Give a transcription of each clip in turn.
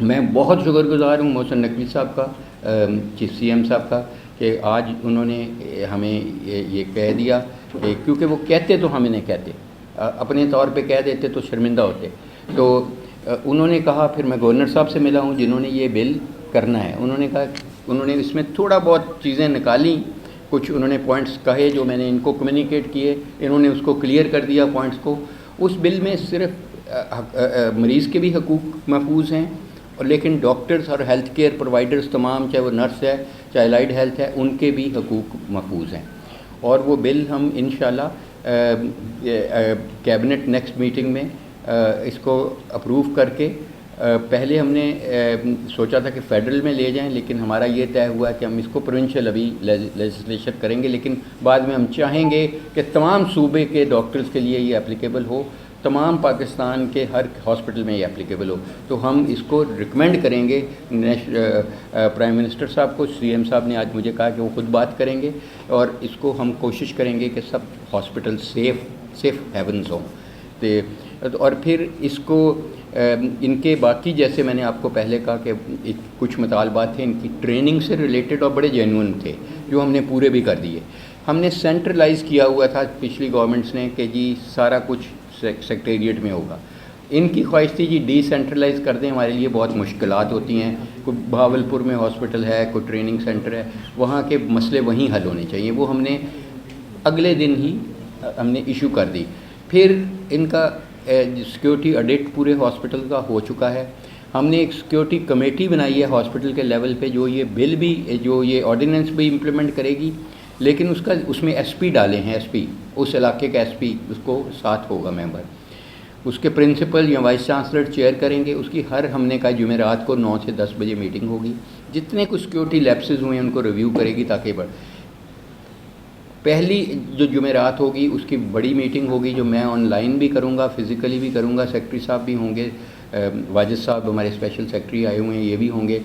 میں بہت شکر گزار ہوں محسن نقوی صاحب کا، چیف سی ایم صاحب کا، کہ آج انہوں نے ہمیں یہ کہہ دیا کہ کیونکہ وہ کہتے تو ہمیں نہیں کہتے، اپنے طور پہ کہہ دیتے تو شرمندہ ہوتے. تو انہوں نے کہا، پھر میں گورنر صاحب سے ملا ہوں جنہوں نے یہ بل کرنا ہے. انہوں نے کہا، انہوں نے اس میں تھوڑا بہت چیزیں نکالیں، کچھ انہوں نے پوائنٹس کہے جو میں نے ان کو کمیونیکیٹ کیے، انہوں نے اس کو کلیئر کر دیا پوائنٹس کو. اس بل میں صرف مریض کے بھی حقوق محفوظ ہیں، اور لیکن ڈاکٹرز اور ہیلتھ کیئر پرووائڈرز تمام، چاہے وہ نرس ہے چاہے الائڈ ہیلتھ ہے، ان کے بھی حقوق محفوظ ہیں. اور وہ بل ہم انشاءاللہ کیبنٹ نیکسٹ میٹنگ میں اس کو اپروو کر کے، پہلے ہم نے سوچا تھا کہ فیڈرل میں لے جائیں، لیکن ہمارا یہ طے ہوا کہ ہم اس کو پروونشل ابھی لیجسلیشن کریں گے، لیکن بعد میں ہم چاہیں گے کہ تمام صوبے کے ڈاکٹرز کے لیے یہ اپلیکیبل ہو، تمام پاکستان کے ہر ہاسپٹل میں یہ اپلیکیبل ہو. تو ہم اس کو ریکمینڈ کریں گے پرائم منسٹر صاحب کو. سی ایم صاحب نے آج مجھے کہا کہ وہ خود بات کریں گے، اور اس کو ہم کوشش کریں گے کہ سب ہاسپٹل سیف ہیونز ہوں. اور پھر اس کو ان کے باقی، جیسے میں نے آپ کو پہلے کہا کہ کچھ مطالبات تھے ان کی ٹریننگ سے ریلیٹڈ اور بڑے جینون تھے، جو ہم نے پورے بھی کر دیے. ہم نے سینٹرلائز کیا ہوا تھا پچھلی گورنمنٹس نے کہ جی سارا کچھ سیکریٹریٹ میں ہوگا. ان کی خواہش تھی جی ڈی سینٹرلائز کر دیں، ہمارے لیے بہت مشکلات ہوتی ہیں. کوئی بہاولپور میں ہاسپٹل ہے، کوئی ٹریننگ سینٹر ہے، وہاں کے مسئلے وہیں حل ہونے چاہیے. وہ ہم نے اگلے دن ہی ہم نے ایشو کر دی. پھر ان کا سیکیورٹی آڈٹ پورے ہاسپٹل کا ہو چکا ہے. ہم نے ایک سیکیورٹی کمیٹی بنائی ہے ہاسپٹل کے لیول پہ، جو یہ بل بھی، جو یہ آرڈیننس بھی امپلیمنٹ کرے گی، لیکن اس میں ایس پی ڈالے ہیں. ایس پی اس علاقے کا ایس پی اس کو ساتھ ہوگا ممبر. اس کے پرنسپل یا وائس چانسلر چیئر کریں گے. اس کی ہم نے کہا جمعرات کو 9 سے 10 بجے میٹنگ ہوگی. جتنے کچھ سیکیورٹی لیپسز ہوئے ہیں ان کو ریویو کرے گی، تاکہ پہلی جو جمعرات ہوگی اس کی بڑی میٹنگ ہوگی، جو میں آن لائن بھی کروں گا، فزیکلی بھی کروں گا. سیکرٹری صاحب بھی ہوں گے، واجد صاحب ہمارے اسپیشل سیکرٹری آئے ہوئے ہیں، یہ بھی ہوں گے،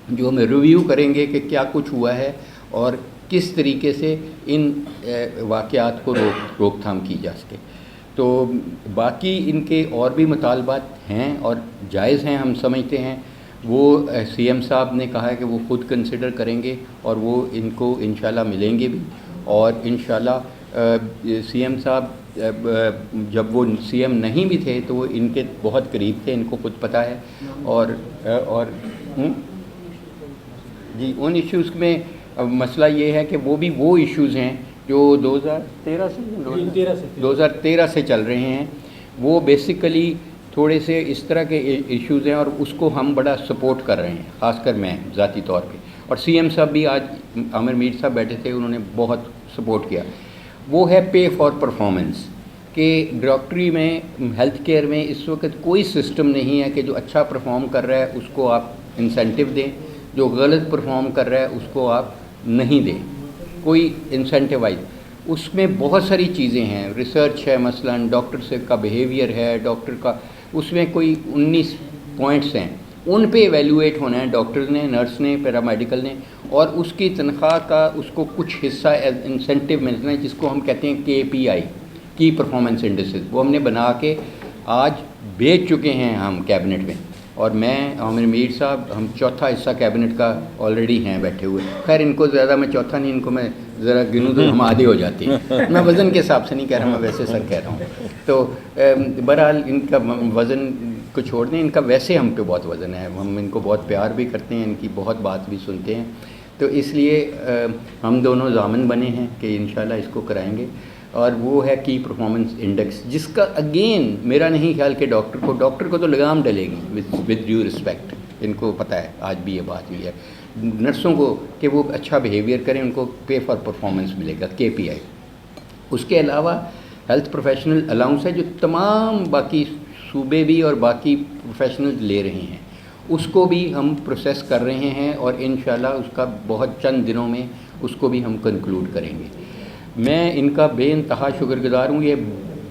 جو ہم ریویو کریں گے کہ کیا کچھ ہوا ہے اور کس طریقے سے ان واقعات کو روک تھام کی جا سکے. تو باقی ان کے اور بھی مطالبات ہیں اور جائز ہیں، ہم سمجھتے ہیں. وہ سی ایم صاحب نے کہا ہے کہ وہ خود کنسیڈر کریں گے، اور وہ ان کو انشاءاللہ ملیں گے بھی. اور انشاءاللہ سی ایم صاحب جب وہ سی ایم نہیں بھی تھے تو وہ ان کے بہت قریب تھے، ان کو خود پتہ ہے. اور جی ان ایشوز میں مسئلہ یہ ہے کہ وہ بھی وہ ایشوز ہیں جو 2013 سے چل رہے ہیں. وہ بیسیکلی تھوڑے سے اس طرح کے ایشوز ہیں، اور اس کو ہم بڑا سپورٹ کر رہے ہیں، خاص کر میں ذاتی طور پہ. اور سی ایم صاحب بھی، آج عامر میر صاحب بیٹھے تھے، انہوں نے بہت سپورٹ کیا. وہ ہے پے فار پرفارمنس، کہ ڈاکٹری میں، ہیلتھ کیئر میں اس وقت کوئی سسٹم نہیں ہے کہ جو اچھا پرفارم کر رہا ہے اس کو آپ انسینٹیو دیں، جو غلط پرفارم کر رہا ہے اس کو آپ نہیں دیں کوئی انسینٹیوائز. اس میں بہت ساری چیزیں ہیں، ریسرچ ہے، مثلا ڈاکٹر سے کا بیہیویئر ہے، ڈاکٹر کا، اس میں کوئی 19 پوائنٹس ہیں. ان پہ ایویلویٹ ہونا ہے ڈاکٹر نے، نرس نے، پیرامیڈیکل نے، اور اس کی تنخواہ کا اس کو کچھ حصہ انسینٹیو ملنا ہے، جس کو ہم کہتے ہیں KPI، کی پرفارمنس انڈیسز. وہ ہم نے بنا کے آج بھیج چکے ہیں ہم کیبنٹ میں. اور میں، عامر میر صاحب، ہم چوتھا حصہ کیبنٹ کا آلریڈی ہیں بیٹھے ہوئے. خیر ان کو زیادہ میں چوتھا نہیں، ان کو میں ذرا گنوں تو ہم آدھے ہو جاتے ہیں. میں وزن کے حساب سے نہیں کہہ رہا، میں ویسے سر کہہ رہا ہوں. تو بہرحال ان کا وزن کو چھوڑ دیں، ان کا ویسے ہم پہ بہت وزن ہے، ہم ان کو بہت پیار بھی کرتے ہیں، ان کی بہت بات بھی سنتے ہیں. تو اس لیے ہم دونوں ضامن بنے ہیں کہ انشاءاللہ اس کو کرائیں گے. اور وہ ہے کی پرفارمنس انڈیکس، جس کا اگین میرا نہیں خیال کہ ڈاکٹر کو تو لگام ڈلے گی ود ڈیو رسپیکٹ. ان کو پتہ ہے، آج بھی یہ بات ہوئی ہے نرسوں کو کہ وہ اچھا بیہیویئر کریں، ان کو پے فار پرفارمنس ملے گا، KPI. اس کے علاوہ ہیلتھ پروفیشنل الاؤنس ہے، جو تمام باقی صوبے بھی اور باقی پروفیشنل لے رہے ہیں، اس کو بھی ہم پروسیس کر رہے ہیں، اور انشاءاللہ اس کا بہت چند دنوں میں اس کو بھی ہم کنکلوڈ کریں گے. میں ان کا بے انتہا شکر گزار ہوں. یہ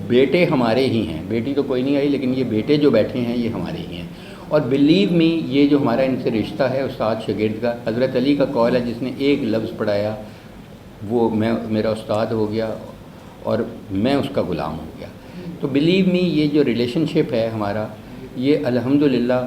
بیٹے ہمارے ہی ہیں، بیٹی تو کوئی نہیں آئی، لیکن یہ بیٹے جو بیٹھے ہیں یہ ہمارے ہی ہیں. اور بلیو می، یہ جو ہمارا ان سے رشتہ ہے استاد شاگرد کا، حضرت علی کا قول ہے، جس نے ایک لفظ پڑھایا وہ میرا استاد ہو گیا اور میں اس کا غلام ہو گیا. تو بلیو می، یہ جو ریلیشن شپ ہے ہمارا، یہ الحمدللہ